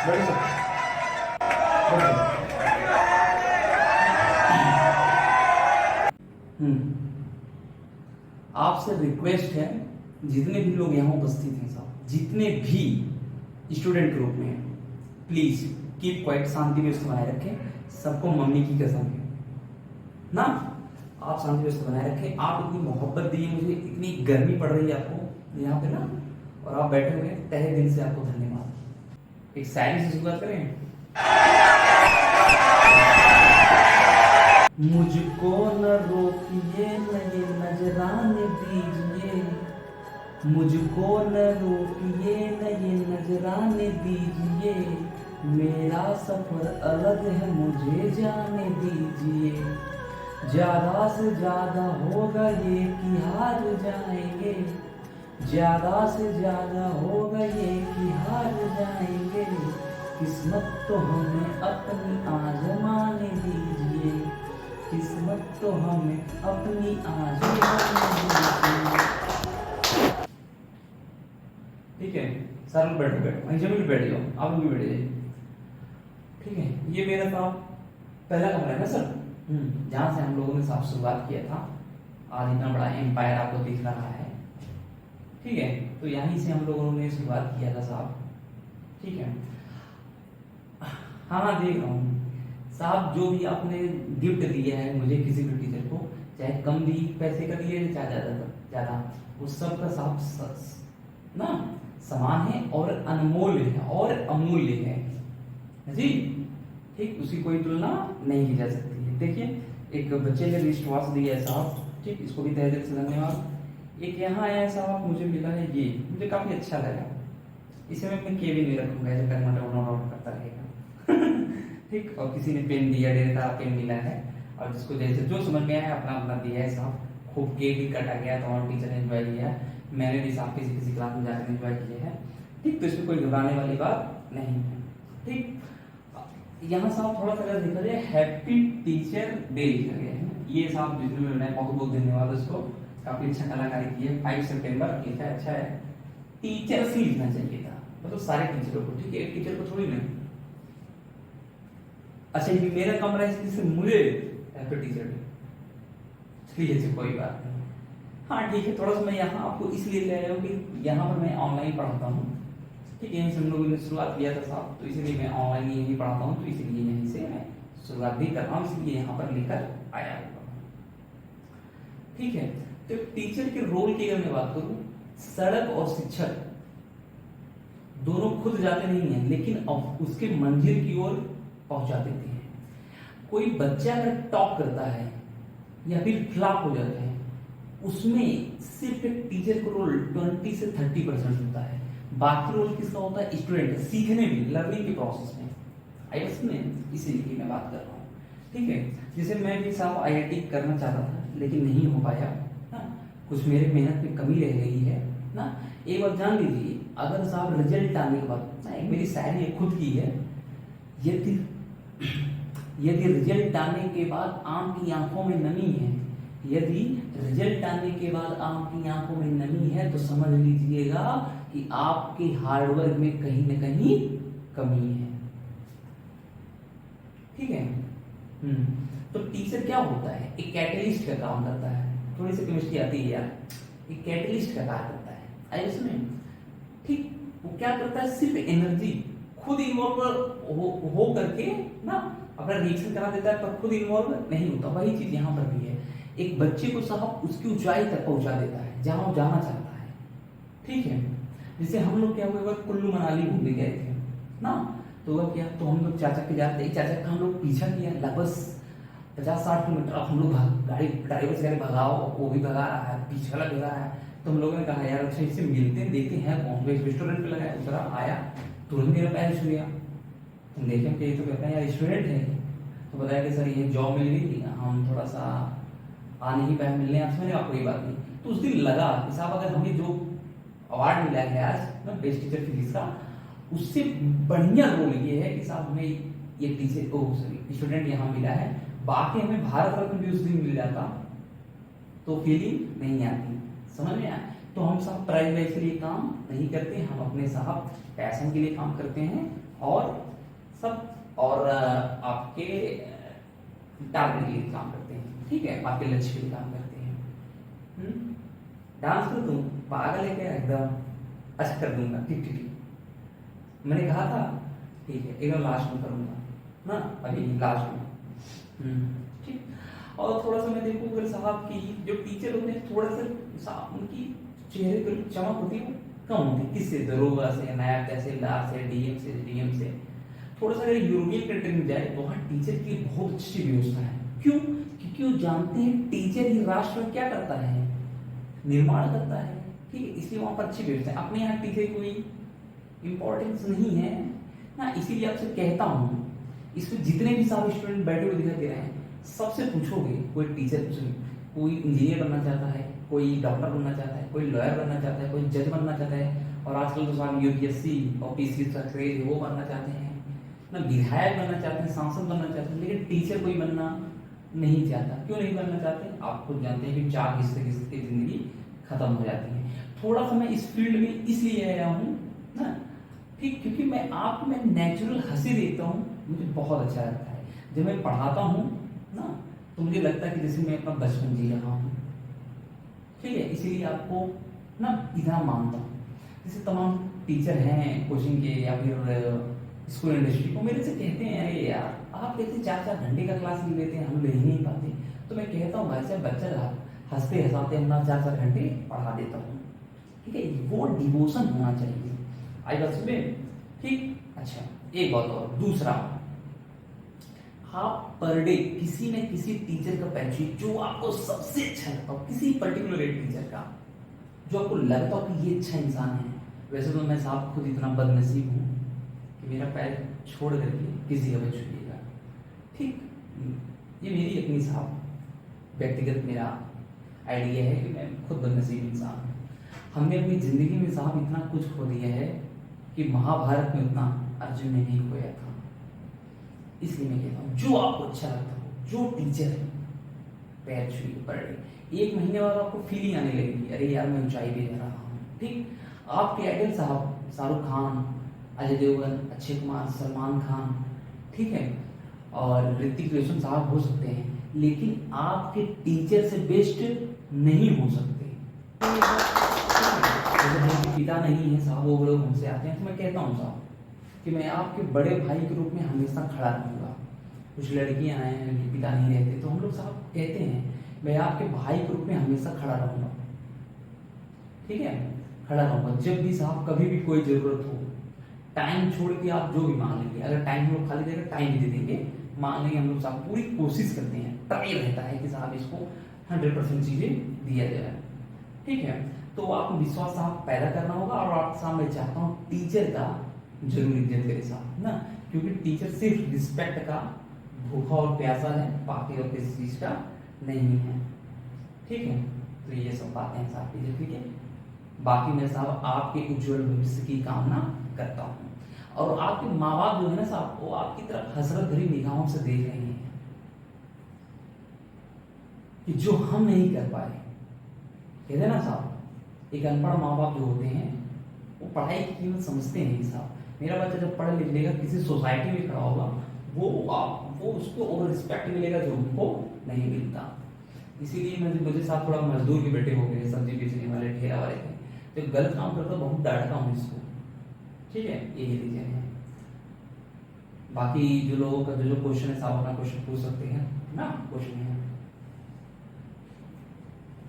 बड़ी सब बड़ी सब। आपसे रिक्वेस्ट है, जितने भी लोग यहाँ उपस्थित हैं साहब, जितने भी स्टूडेंट ग्रुप में हैं, प्लीज कीप क्वाइट, शांति व्यवस्था बनाए रखें। सबको मम्मी की कसम है ना, आप शांति व्यवस्था बनाए रखें। आप इतनी मोहब्बत दी मुझे, इतनी गर्मी पड़ रही है आपको यहाँ पे ना, और आप बैठे हुए तहे दिल से आपको धन्यवाद। एक शायरी से शुरुआत करें। मुझको न रोकिए न ये नजराने दीजिए, मुझको न रोकिए न ये नजराने दीजिए, मेरा सफर अलग है मुझे जाने दीजिए, ज्यादा से ज्यादा होगा ये कि हार जाएंगे, ज्यादा से ज्यादा होगा ये कि हार जाएंगे, किस्मत तो हमें अपनी आजमाने दीजिए, किस्मत तो हमें अपनी आजमाने दीजिए। ठीक है सर, बैठो बैठो, वहीं जमीन बैठ जाओ, आप भी बैठ जाइए। ठीक है, ये मेरा था पहला कमरा है ना सर, जहाँ से हम लोगों ने साफ शुरुआत किया था। आज इतना बड़ा एम्पायर आपको दिख रहा है। ठीक है, तो यहीं से हम लोगों ने शुरुआत किया था साहब। ठीक है, हाँ देख रहा हूँ साहब, जो भी आपने गिफ्ट दिया है मुझे किसी भी टीचर को, चाहे कम दी पैसे का दिए चाहे ज्यादा, उस सब का साहब ना समान है और अनमोल है और अमूल्य है जी। ठीक, उसकी कोई तुलना नहीं की जा सकती है। देखिए, एक बच्चे ने रिस्ट वॉच दिया है साहब, ठीक, इसको भी तहे दिल से धन्यवाद। एक यहाँ आया साहब, मुझे मिला है ये, मुझे काफी अच्छा लगा। इसे मैं अपने केबिन में रखूंगा, ऐसे करना डाउनलोड करता रहेगा। ठीक, और किसी ने पेन दिया, ढेर सारा पेन मिला है, और जिसको जैसे जो समझ में आया अपना अपना दिया है साहब। खूब केक भी काटा गया, तो और टीचर ने एंजॉय किया, मैंने भी साहब किसी किसी क्लास में जाकर एंजॉय किया है। ठीक, तो इसमें कोई घबराने वाली बात नहीं है। ठीक, यहाँ साहब थोड़ा सा अगर देखा जाए, हैप्पी टीचर डे लिखा गया है। ये साहब जिसने बनाया बहुत बहुत धन्यवाद उसको, काफी अच्छा कलाकारी की है। 5 सितंबर लिखा है, अच्छा है। टीचर से लिखना चाहिए था, मतलब सारे टीचरों को, ठीक है, एक टीचर को थोड़ी ना। अच्छा, ये मेरा कमरा है, इसलिए मुझे हैप्पी टीचर डे, ठीक है, कोई बात नहीं। हाँ ठीक है, थोड़ा सा मैं यहाँ आपको इसलिए ले आया हूँ कि यहाँ पर मैं ऑनलाइन पढ़ाता हूँ। ठीक है, यहीं से हम लोगों ने शुरुआत किया था साहब, तो इसलिए मैं ऑनलाइन यहीं पढ़ाता हूँ, तो इसलिए यहीं से मैं शुरुआत भी कर रहा हूँ, इसलिए यहाँ पर लेकर आया हूँ। ठीक है, तो टीचर के रोल की अगर मैं बात करूँ, सड़क और शिक्षक दोनों खुद जाते नहीं है, लेकिन उसके मंजिल की ओर पहुंचा देते हैं। कोई बच्चा अगर टॉप करता है या फिर फ्लॉप हो जाता है, उसमें सिर्फ एक टीचर का रोल 20 से 30% होता है। बाकी रोल किसका होता है? स्टूडेंट, सीखने में, लर्निंग के प्रोसेस में, आईएएस में, इसीलिए मैं बात कर रहा हूँ। ठीक है, जैसे मैं भी साहब आईआईटी करना चाहता था, लेकिन नहीं हो पाया ना, कुछ मेरे मेहनत में कमी रह गई है ना। एक बात जान लीजिए, अगर साहब रिजल्ट आने के बाद ना, एक मेरी शायरी खुद की है, यदि रिजल्ट आने के बाद आम की आंखों में नमी है, यदि रिजल्ट आने के बाद आम की आंखों में नमी है, तो समझ लीजिएगा कि आपके हार्डवर्क में कहीं न कहीं कमी है। ठीक है, तो टीचर क्या होता है? एक कैटलिस्ट का काम करता है। थोड़ी सी केमिस्ट्री आती है यार, एक कैटलिस्ट का काम करता है आई उसमें। ठीक, वो क्या करता है? सिर्फ एनर्जी खुद इन्वॉल्व हो करके ना अपना रिएक्शन करा देता है, पर खुद इन्वॉल्व नहीं होता। वही चीज यहाँ पर भी है, एक बच्चे को साहब उसकी ऊंचाई तक पहुंचा देता है जहां वो जाना चाहता है। ठीक है, जैसे हम लोग क्या हुआ, कुल्लू मनाली घूमने गए थे ना, तो वह क्या, तो हम लोग चाचा के जाते, चाचा का हम लोग पीछा किया लगभग 50-60 किलोमीटर। हम लोग गाड़ी ड्राइवर से गाड़ी भगाओ, वो भी भगा रहा है, पीछे वाला भगा रहा है। तो हम लोगों ने कहा यार अच्छा इससे मिलते हैं, देखते हैं कौन। रेस्टोरेंट पे लगाया, दूसरा आया, तुरंत मेरा पैर छू गया। तुम देखें कि ये तो कहता है यार स्टूडेंट है। तो बताया कि सर ये जॉब मिल गई, हम थोड़ा सा आ नहीं पाए मिलने आपसे। मैंने कहा कोई बात नहीं। तो उस दिन लगा कि साहब अगर हमें जो अवार्ड मिला है आज ना बेस्ट टीचर फिजिक्स का, उससे बढ़िया रोल ये है कि साहब हमें ये टीचर सॉरी स्टूडेंट यहाँ मिला है। बाकी हमें भारत रत्न भी उस दिन मिल जाता तो फीलिंग नहीं आती। समझ में आया? तो हम साहब प्राइज वाइज के लिए काम नहीं करते, हम अपने साहब पैशन के लिए काम करते हैं और सब और आपके टारगेट के लिए काम करते हैं, ठीक है, आपके लक्ष्य के लिए काम करते हैं। डांस करो तुम, पागल है क्या एकदम? अच्छा कर दूंगा, ठीक ठीक ठीक, मैंने कहा था, ठीक है, एकदम लास्ट में करूंगा ना, अभी लास्ट में, ठीक। और थोड़ा सा मैं देखूँ अगर साहब की जो टीचर होते हैं थोड़ा सा उनकी चेहरे पर चमक होती है कम होती है, किससे? दरोगा से, नायब तहसीलदार से, डीएम से थोड़ा सा अगर यूरोपियन कंट्री में जाए तो वहाँ टीचर की बहुत अच्छी व्यवस्था है। क्यों? क्योंकि वो जानते हैं टीचर ही राष्ट्र में क्या करता है, निर्माण करता है, ठीक है, इसलिए वहाँ पर अच्छी व्यवस्था है। अपने यहाँ टीचर कोई इंपॉर्टेंस नहीं है ना, इसीलिए आपसे कहता हूँ, इसमें जितने भी सारे स्टूडेंट बैठे हुए दिखाई दे रहे हैं, सबसे पूछोगे, कोई टीचर कोई इंजीनियर बनना चाहता है, कोई डॉक्टर बनना चाहता है, कोई लॉयर बनना चाहता है, कोई जज बनना चाहता है, और आजकल तो साहब यूपीएससी और पीसीएस का क्रेज है, वो बनना चाहते हैं ना, विधायक बनना चाहते हैं, सांसद बनना चाहते हैं, लेकिन टीचर कोई बनना नहीं चाहता। क्यों नहीं बनना चाहते? आप खुद जानते हैं कि 4 हिस्से की जिंदगी खत्म हो जाती है। थोड़ा सा मैं इस फील्ड में इसलिए आया हूँ ना, ठीक, क्योंकि मैं आपको मैं नेचुरल हंसी देखता हूँ, मुझे बहुत अच्छा लगता है। जब मैं पढ़ाता हूँ ना, तो मुझे लगता है कि जैसे मैं अपना बचपन जी रहा हूँ, ठीक है, इसीलिए आपको ना इतना मानता हूँ। जैसे तमाम टीचर हैं कोचिंग के या फिर स्कूल इंडस्ट्री को मेरे से कहते हैं, अरे यार आप कैसे 4-4 घंटे का क्लास ले लेते हैं, हम ले ही नहीं पाते। तो मैं कहता हूँ भाई साहब, बच्चा हंसते हंसाते अपना 4-4 घंटे पढ़ा देता हूँ, ठीक है, वो डिवोशन होना चाहिए। आई बात समझे? ठीक, अच्छा एक बात और, दूसरा, आप पर डे किसी न किसी टीचर का परिचय जो आपको सबसे अच्छा लगता हो, किसी पर्टिकुलर टीचर का जो आपको लगता हो कि ये अच्छा इंसान है। वैसे तो मैं साहब खुद इतना बदनसीब हूँ कि मेरा पैर छोड़ करके किसी का भी छूटिएगा, ठीक, ये मेरी अपनी साहब व्यक्तिगत मेरा आइडिया है कि मैं खुद बदनसीब इंसान हूँ। हमने अपनी जिंदगी में साहब इतना कुछ खो दिया है कि महाभारत में उतना अर्जुन ने नहीं खोया था। इसलिए मैं कहता हूँ जो आपको अच्छा लगता हो, जो टीचर है, पैर छुइए पर डे। 1 महीने बाद आपको फीलिंग आने लगेगी, अरे यार मैं ऊंचाई पे जा रहा हूँ, ठीक। आपके आइडल साहब शाहरुख खान, अजय देवगन, अक्षय कुमार, सलमान खान, ठीक है, और ऋतिक रोशन साहब हो सकते हैं, लेकिन आपके टीचर से बेस्ट नहीं हो सकते। पिता नहीं है साहब, वो लोग हमसे आते हैं, तो मैं कहता हूँ साहब कि मैं आपके बड़े भाई के रूप में हमेशा खड़ा रहूँगा। कुछ लड़कियां हैं जिनके पिता नहीं रहते, तो हम लोग साहब कहते हैं मैं आपके भाई के रूप में हमेशा खड़ा रहूँगा, ठीक है, खड़ा रहूँगा। जब भी साहब कभी भी कोई ज़रूरत हो, टाइम छोड़ के आप जो भी मांग लेंगे, अगर टाइम हम लोग खाली देगा टाइम भी दे देंगे, मांग लेंगे हम लोग साहब, पूरी कोशिश करते हैं, ट्राई रहता है कि साहब इसको 100% चीज़ें दिया जाए, ठीक है। तो आपको विश्वास साहब पैदा करना होगा, और आपके सामने चाहता हूँ टीचर का जरूर इज्जत करे साहब ना, क्योंकि टीचर सिर्फ रिस्पेक्ट का भूखा और प्यासा है, बाकी और किसी चीज़ का नहीं है, ठीक है। तो ये सब बातें हैं साहब टीचर, ठीक है। बाकी मैं साहब आपके उज्जवल भविष्य की कामना करता हूँ, और आपके माँ बाप जो है ना साहब, वो आपकी तरफ हसरत भरी निगाहों से देख रहे हैं कि जो हम नहीं कर पाए। कहते ना साहब, एक अनपढ़ माँ बाप जो होते हैं वो पढ़ाई की कीमत समझते नहीं साहब। मेरा बच्चा जब पढ़ लिख लेगा, किसी सोसाइटी में खड़ा होगा, वो उसको और रिस्पेक्ट मिलेगा जो उनको नहीं मिलता। इसीलिए मुझे साथ थोड़ा मजदूर के बेटे हो गए, सब्जी बेचने वाले, ठेला वाले थे, तो गलत काम करता बहुत डांटता हूँ इसको, ठीक है, यही रीजन है। बाकी जो लोगों का जो क्वेश्चन है साहब, अपना क्वेश्चन पूछ सकते हैं ना, क्वेश्चन है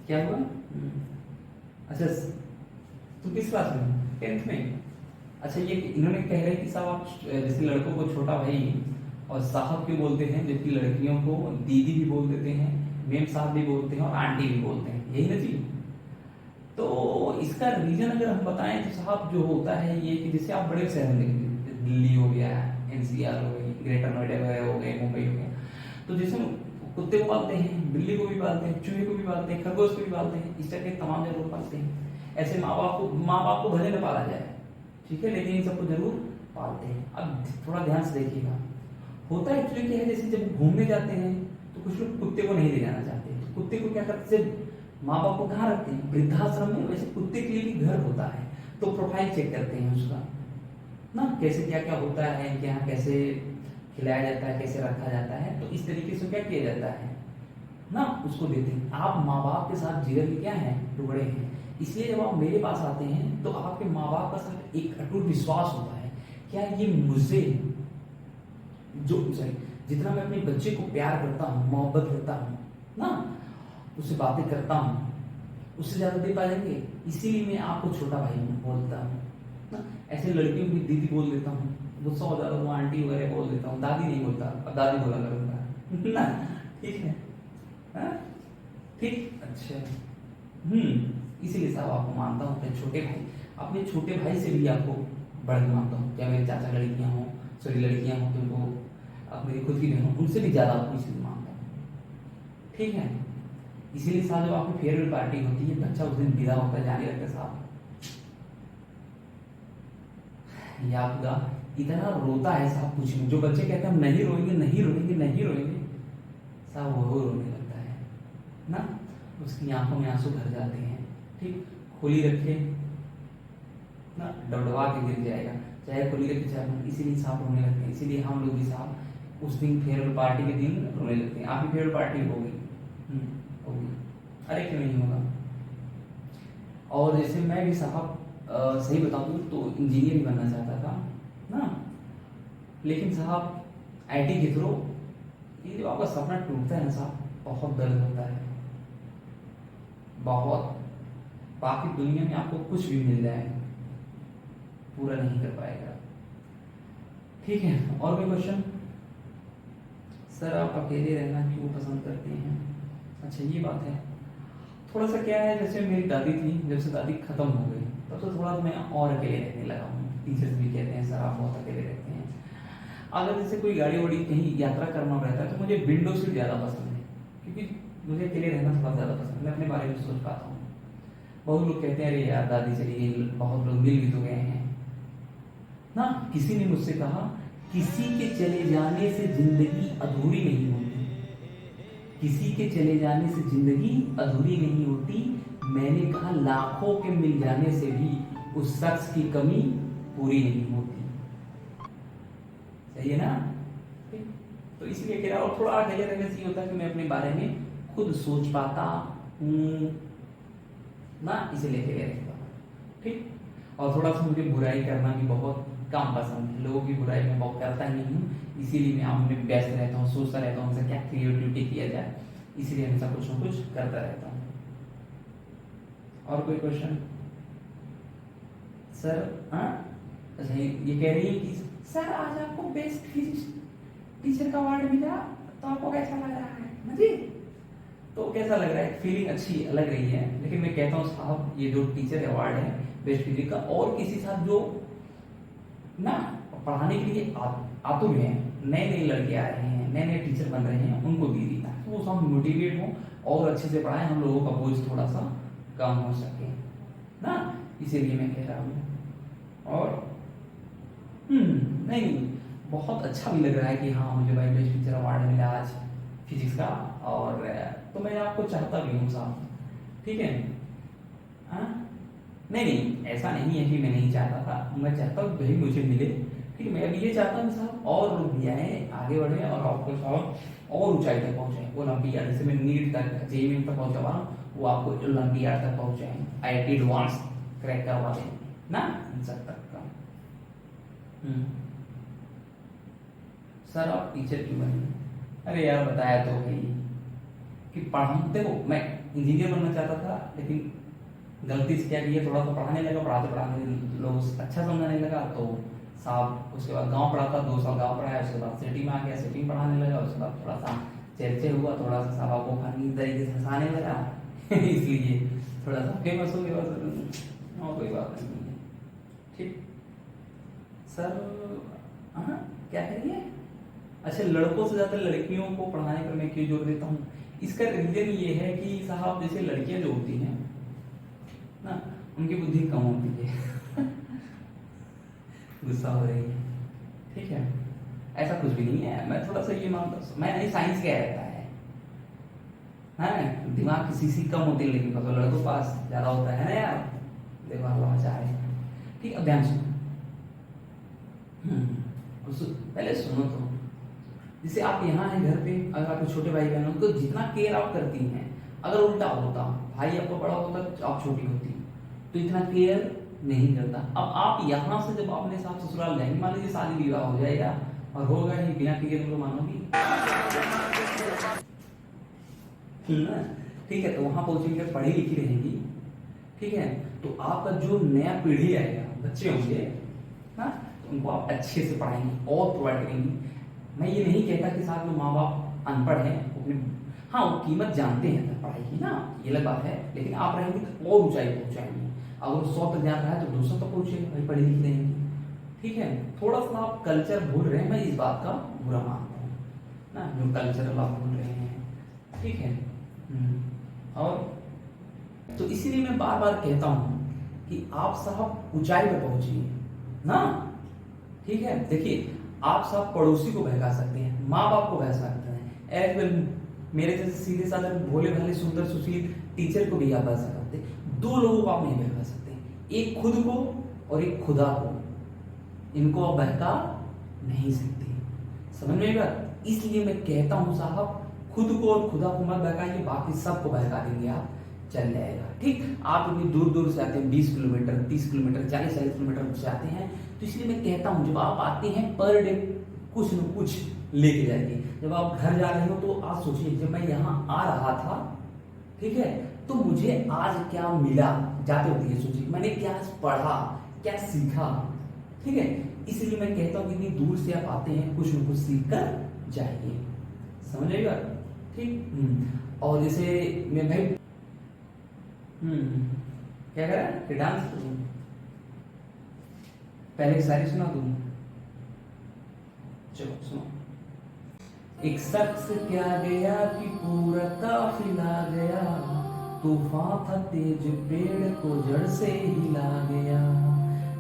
क्या हुआ? अच्छा, तुम किस क्लास में? 10th में। अच्छा, ये इन्होंने कह रहे हैं कि साहब आप जैसे लड़कों को छोटा भाई और साहब क्यों बोलते हैं, जबकि लड़कियों को दीदी भी बोल देते हैं, मेम साहब भी बोलते हैं और आंटी भी बोलते हैं, यही ना चीज। तो इसका रीजन अगर हम बताएं तो साहब जो होता है ये कि जैसे आप बड़े शहर में देखेंगे, दिल्ली हो गया, एनसीआर हो गई, ग्रेटर नोएडा वगैरह हो गए, मुंबई हो गया, तो जैसे कुत्ते को पालते हैं, बिल्ली को भी पालते हैं, चूहे को भी पालते हैं, खरगोश को भी पालते हैं, इस तरह के तमाम जानवर पालते हैं। ऐसे माँ बाप को भले न पाला जाए, ठीक है, लेकिन इन सबको जरूर पालते हैं। अब थोड़ा ध्यान से देखिएगा, होता है एक्चुअली क्या है, जैसे जब घूमने जाते हैं तो कुछ लोग कुत्ते को नहीं ले जाना चाहते, तो कुत्ते को क्या करते हैं, माँ बाप को कहाँ रखते हैं? वृद्धाश्रम में। वैसे कुत्ते के लिए भी घर होता है, तो प्रोफाइल चेक करते हैं उसका ना, कैसे क्या क्या होता है, क्या कैसे खिलाया जाता है, कैसे रखा जाता है, तो इस तरीके से क्या किया जाता है ना, उसको देते हैं। आप माँ बाप के साथ जिगर के क्या है, टुकड़े हैं। इसलिए जब आप मेरे पास आते हैं तो आपके माँ बाप का साथ एक अटूट विश्वास होता है, क्या ये मुझसे जो सॉरी जितना मैं अपने बच्चे को प्यार करता हूँ, मोहब्बत करता हूँ ना, उससे बातें करता हूँ, उससे ज्यादा दे पाएंगे। इसीलिए मैं आपको छोटा भाई बोलता हूँ ना। ऐसे लड़कियों की दीदी बोल देता हूँ, गुस्सा हो जाता हूँ, आंटी वगैरह बोल देता हूँ, दादी नहीं बोलता, अब दादी बोला करूंगा ना। ठीक है, हाँ? ठीक, अच्छा। इसीलिए साहब आपको मानता हूँ अपने छोटे भाई, अपने छोटे भाई से भी आपको बढ़ के मानता हूँ। क्या मेरे चाचा लड़कियाँ हों, सॉरी लड़कियाँ हों, तो उनको अब मेरी खुद की बहन हो, उनसे भी ज़्यादा आपको इसलिए मानता हूँ। ठीक है, इसीलिए साहब जब आपकी फेयरवेल पार्टी होती है, बच्चा उस दिन विदा होकर जाने लगता है साहब, या आपका इतना रोता है साहब कुछ नहीं। जो बच्चे कहते हैं हम नहीं रोएंगे नहीं रोएंगे नहीं रोएंगे, साहब वो रोने लगता है ना, उसकी आंखों में आंसू भर जाते हैं। ठीक, खोली रखे ना, डबडबा के गिर जाएगा, चाहे खोली रखे चाहे बंद, इसीलिए साहब रोने लगते हैं। इसीलिए हम लोग भी साहब उस दिन फेयरवेल पार्टी के दिन रोने लगते हैं। आपकी फेयरवेल पार्टी होगी? होगी। अरे क्यों नहीं होगा। और जैसे मैं भी साहब सही बताऊं तो इंजीनियर ही बनना चाहता था ना, लेकिन साहब आईटी के थ्रू ये जो आपका सपना टूटता है ना साहब, बहुत दर्द होता है, बहुत। बाकी दुनिया में आपको कुछ भी मिल जाए, पूरा नहीं कर पाएगा। ठीक है, और कोई क्वेश्चन? सर आप अकेले रहना क्यों पसंद करते हैं? अच्छा ये बात है, थोड़ा सा क्या है, जैसे मेरी दादी थी, जब से दादी खत्म हो गई तब से थोड़ा मैं और अकेले रहने लगा हूँ। टीचर्स भी कहते हैं सर आप बहुत अकेले रहते हैं। अगर जैसे कोई गाड़ी वाड़ी कहीं यात्रा करना रहता है तो मुझे विंडो सीट ज़्यादा पसंद है, क्योंकि मुझे अकेले रहना थोड़ा ज़्यादा पसंद है, मैं अपने बारे में सोच पाता हूँ। बहुत लोग कहते हैं अरे यार दादी चली गई, बहुत लोग मिल भी तो गए हैं ना। किसी ने मुझसे कहा किसी के चले जाने से जिंदगी अधूरी नहीं होती, किसी के चले जाने से जिंदगी अधूरी नहीं होती। मैंने कहा लाखों के मिल जाने से भी उस शख्स की कमी पूरी नहीं होती। सही है ना? तो इसलिए कह रहा हूं, और थोड़ा अकेले रहने से ये होता है कि मैं अपने बारे में खुद सोच पाता हूँ ना, इसलिए अकेले रहता हूँ। ठीक, और थोड़ा सा मुझे बुराई करना भी बहुत कम पसंद है, लोगों की बुराई मैं बहुत करता ही नहीं हूँ, इसीलिए मैं अपने व्यस्त रहता हूँ, सोचता रहता हूँ उनसे क्या क्रिएटिविटी किया जाए, इसीलिए हमेशा कुछ ना कुछ करता रहता हूँ। और कोई क्वेश्चन? सर हाँ, अच्छा ये कह रही है कि सर आज आपको बेस्ट फिजिक्स टीचर का अवार्ड मिला, तो आपको कैसा लग रहा है? मजे तो कैसा लग रहा है, फीलिंग अच्छी लग रही है, लेकिन मैं कहता हूँ साहब ये जो टीचर अवार्ड है बेस्ट फिजिक्स का, और किसी साथ जो ना पढ़ाने के लिए आतुर हैं, नए नए लड़के आ रहे हैं, नए नए टीचर बन रहे हैं, उनको दी थी ताकि वो सब मोटिवेट हो और अच्छे से पढ़ाएं, हम लोगों का बोझ थोड़ा सा कम हो सके ना, इसीलिए मैं कह रहा हूँ। और नहीं बहुत अच्छा भी लग रहा है कि हाँ मुझे भाई बेस्ट टीचर अवार्ड मिला आज फिजिक्स का, और तो मैं आपको चाहता भी हूँ साहब। ठीक है, हाँ नहीं ऐसा नहीं है कि मैं नहीं चाहता था, मैं चाहता हूँ भाई मुझे मिले। ठीक है, मैं अभी ये चाहता हूँ साहब और लोग भी आए, आगे बढ़े और आपको साहब और ऊंचाई तक पहुँचाए, ओलंपियाड जैसे मैं नीट तक जेईई तक पहुँचा हुआ हूँ, वो आपको ओलंपियाड तक पहुँचाए, IIT एडवांस क्रैक करवा दें ना, इन सब तक का। सर आप टीचर क्यों बने? अरे यार बताया तो भाई कि पढ़ा, देखो मैं इंजीनियर बनना चाहता था, लेकिन गलती से क्या किया, थोड़ा सा पढ़ाने लगा, पढ़ाते पढ़ाने लोग अच्छा समझाने लगा, तो साहब उसके बाद गांव पढ़ा था, 2 साल गांव पढ़ाया, उसके बाद सिटी में आ गया, सिटी में पढ़ाने लगा, उसके बाद थोड़ा सा चर्चे हुआ, थोड़ा सा साहब आपको फनी तरीके से हंसाने लगा इसलिए थोड़ा सा फेमस हो गया, और कोई बात नहीं है। ठीक सर, हाँ क्या करिए, अच्छा लड़कों से ज़्यादा लड़कियों को पढ़ाने पर मैं क्यों जोर देता हूँ, इसका रीजन ये है कि साहब जैसे लड़कियां जो होती हैं ना, उनकी बुद्धि कम होती है गुस्सा हो रही है, ठीक है, ऐसा कुछ भी नहीं है, मैं थोड़ा सा ये मानता हूँ, मैं नहीं साइंस क्या रहता है, हाँ दिमाग की सीसी कम होती है, लेकिन मतलब लड़कों के पास ज्यादा होता है ना यार। देखो अल्लाह मचा रहे हैं। ठीक, अब ध्यान सुनो। पहले सुनो तो, जैसे आप यहाँ हैं घर पे, अगर आपके छोटे भाई बहन हो तो जितना केयर आप करती हैं, अगर उल्टा होता, भाई आपका बड़ा होता आप छोटी होती, तो इतना केयर नहीं करता। अब आप यहाँ से जब अपने साथ ससुराल जाएंगे, मान लीजिए शादी विवाह हो जाएगा और होगा ही बिना केयर को, मानोगी? ठीक है, तो वहां पहुंचेंगे, पढ़ी लिखी रहेंगी, ठीक है, तो आपका जो नया पीढ़ी आएगा, बच्चे होंगे ना, तो उनको आप अच्छे से पढ़ाएंगे और प्रोवाइड करेंगे। मैं ये नहीं कहता कि साथ में माँ बाप अनपढ़ हैं, अपने हाँ वो कीमत जानते हैं पढ़ाई की ना, ये अलग बात है, लेकिन आप रहेंगे तो और ऊंचाई पहुंचाएंगे। अगर 100 तक जाना है तो 200 तक पहुंचेंगे, भाई पढ़ी लिखी रहेंगे। ठीक है, थोड़ा सा आप कल्चर भूल रहे हैं, मैं इस बात का बुरा मानता हूँ ना, जो कल्चर आप भूल रहे हैं। ठीक है, और तो इसीलिए मैं बार बार कहता हूं कि आप साहब ऊंचाई पे पहुंचिए ना। ठीक है, देखिए आप साहब पड़ोसी को बहका सकते हैं, माँ बाप को बहका सकते हैं, एज वेल मेरे जैसे सीधे साधे भोले भाले सुंदर सुशील टीचर को भी आप बहका सकते हैं। दो लोगों को आप नहीं बहका सकते, एक खुद को और एक खुदा को, इनको आप बहका नहीं सकते। समझ में बात? इसलिए मैं कहता हूं साहब, खुद को और खुदा को मत बहकाइए, बाकी सबको बहका देंगे आप, चल जाएगा। ठीक, आप इतनी दूर दूर से आते हैं, 20 किलोमीटर 30 किलोमीटर 40 किलोमीटर से आते हैं, तो इसलिए मैं कहता हूं जब आप आते हैं पर डे कुछ न कुछ लेके जाइए। जब आप घर जा रहे हो तो आप सोचिए, जब मैं यहाँ आ रहा था, ठीक है, तो मुझे आज क्या मिला, जाते होते ये सोचिए मैंने क्या पढ़ा, क्या सीखा। ठीक है, इसलिए मैं कहता हूँ कि इतनी दूर से आप आते हैं, कुछ न कुछ सीख कर जाइए। समझ आएगा? ठीक। और जैसे मैं भाई क्या करा कि डांस करूं, पहले सारी सुना दूं, चलो सुनो। एक शख्स क्या गया कि पूरा काफिला गया, तूफान था तेज पेड़ को जड़ से हिला गया।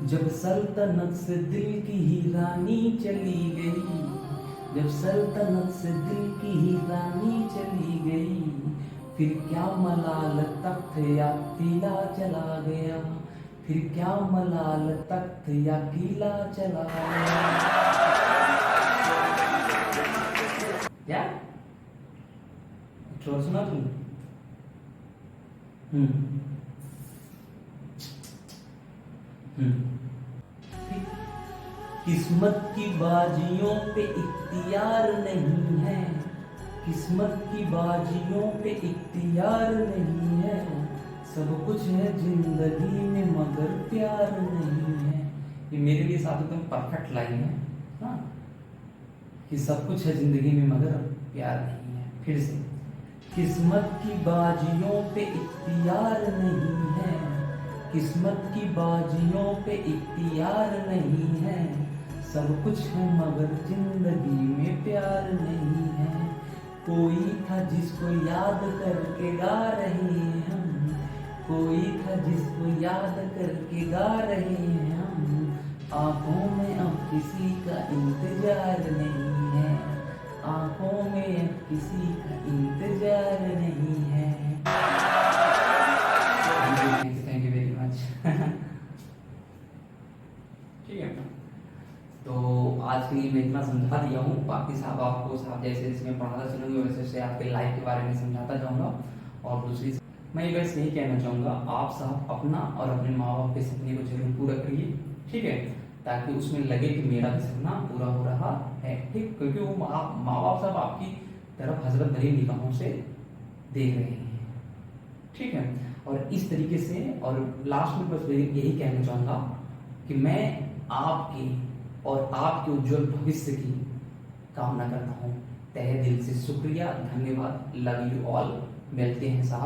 जब सल्तनत से दिल की ही रानी चली गई, जब सल्तनत से दिल की ही रानी चली गई, फिर क्या मलाल तख्त या किला चला गया, फिर क्या मलाल तख्त या किला चला गया। क्या छोड़ सुना तुम? किस्मत की बाजियों पे इख्तियार नहीं है, किस्मत की बाजियों पे इख्तियार नहीं है, सब कुछ है जिंदगी में मगर प्यार नहीं है। ये मेरे लिए साथ एकदम परफेक्ट लाइन है ना, कि सब कुछ है जिंदगी में मगर प्यार नहीं है। फिर से, किस्मत की बाजियों पे इख्तियार नहीं है, किस्मत की बाजियों पे इख्तियार नहीं है, सब कुछ है मगर जिंदगी में प्यार नहीं है। कोई था जिसको याद करके गा रहे हैं हम, कोई था जिसको याद करके गा रहे हैं हम, आंखों में अब किसी का इंतजार नहीं है, आंखों में अब किसी का इंतजार नहीं है। Thank you very much. ठीक है, तो आज के लिए मैं इतना समझा दिया हूँ, बाकी साहब आपको साहब जैसे जैसे मैं पढ़ाता चलूँगा वैसे वैसे आपके लाइफ के बारे में समझाता जाऊँगा। और दूसरी मैं बस यही कहना चाहूँगा, आप साहब अपना और अपने माँ बाप के सपने को जरूर पूरा करिए। ठीक है, ताकि उसमें लगे कि मेरा भी सपना पूरा हो रहा है। ठीक, क्योंकि वो माँ बाप साहब आपकी तरफ हजरत भरी निगाहों से देख रहे हैं। ठीक है, और इस तरीके से, और लास्ट में बस यही कहना चाहूँगा कि मैं आपके और आपके उज्जवल भविष्य की कामना करता हूँ। तहे दिल से शुक्रिया, धन्यवाद, लव यू ऑल। मिलते हैं साहब।